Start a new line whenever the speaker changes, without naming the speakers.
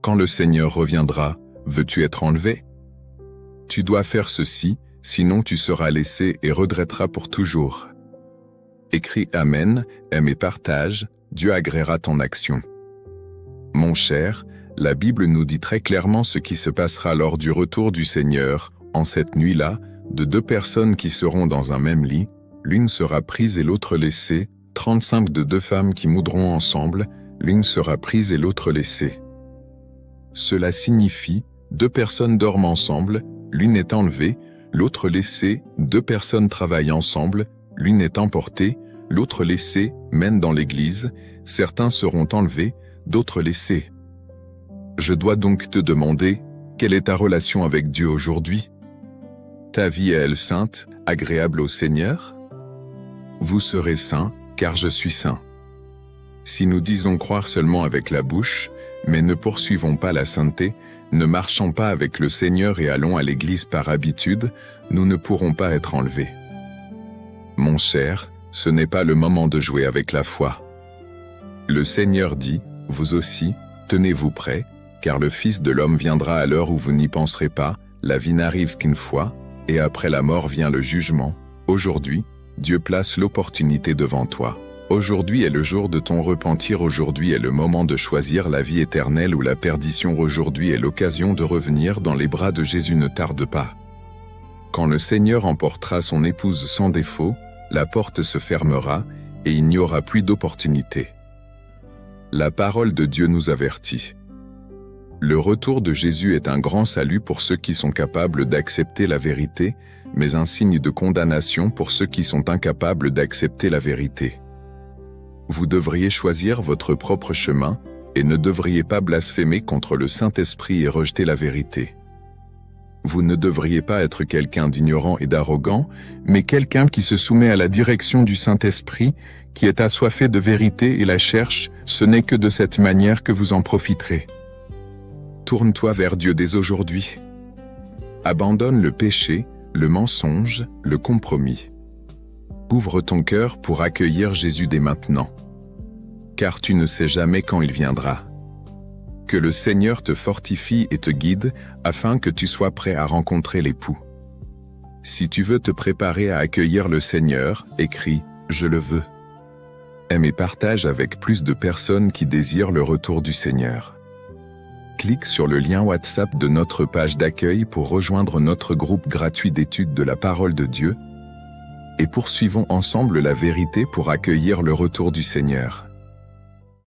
Quand le Seigneur reviendra, veux-tu être enlevé? Tu dois faire ceci, sinon tu seras laissé et regretteras pour toujours. Écris Amen, aime et partage, Dieu agréera ton action. Mon cher, la Bible nous dit très clairement ce qui se passera lors du retour du Seigneur, en cette nuit-là, de deux personnes qui seront dans un même lit, l'une sera prise et l'autre laissée, 35 de deux femmes qui moudront ensemble, l'une sera prise et l'autre laissée. Cela signifie, deux personnes dorment ensemble, l'une est enlevée, l'autre laissée, deux personnes travaillent ensemble, l'une est emportée, l'autre laissée, mène dans l'église, certains seront enlevés, d'autres laissés. Je dois donc te demander, quelle est ta relation avec Dieu aujourd'hui? Ta vie est-elle sainte, agréable au Seigneur? Vous serez saints, car je suis saint. Si nous disons croire seulement avec la bouche, mais ne poursuivons pas la sainteté, ne marchons pas avec le Seigneur et allons à l'église par habitude, nous ne pourrons pas être enlevés. Mon cher, ce n'est pas le moment de jouer avec la foi. Le Seigneur dit, vous aussi, tenez-vous prêts, car le Fils de l'homme viendra à l'heure où vous n'y penserez pas, la vie n'arrive qu'une fois, et après la mort vient le jugement. Aujourd'hui, Dieu place l'opportunité devant toi. Aujourd'hui est le jour de ton repentir, aujourd'hui est le moment de choisir la vie éternelle ou la perdition, aujourd'hui est l'occasion de revenir dans les bras de Jésus, ne tarde pas. Quand le Seigneur emportera son épouse sans défaut, la porte se fermera et il n'y aura plus d'opportunité. La parole de Dieu nous avertit. Le retour de Jésus est un grand salut pour ceux qui sont capables d'accepter la vérité, mais un signe de condamnation pour ceux qui sont incapables d'accepter la vérité. Vous devriez choisir votre propre chemin et ne devriez pas blasphémer contre le Saint-Esprit et rejeter la vérité. Vous ne devriez pas être quelqu'un d'ignorant et d'arrogant, mais quelqu'un qui se soumet à la direction du Saint-Esprit, qui est assoiffé de vérité et la cherche, ce n'est que de cette manière que vous en profiterez. Tourne-toi vers Dieu dès aujourd'hui. Abandonne le péché, le mensonge, le compromis. Ouvre ton cœur pour accueillir Jésus dès maintenant. Car tu ne sais jamais quand il viendra. Que le Seigneur te fortifie et te guide, afin que tu sois prêt à rencontrer l'époux. Si tu veux te préparer à accueillir le Seigneur, écris « Je le veux ». Aime et partage avec plus de personnes qui désirent le retour du Seigneur. Clique sur le lien WhatsApp de notre page d'accueil pour rejoindre notre groupe gratuit d'études de la parole de Dieu, et poursuivons ensemble la vérité pour accueillir le retour du Seigneur.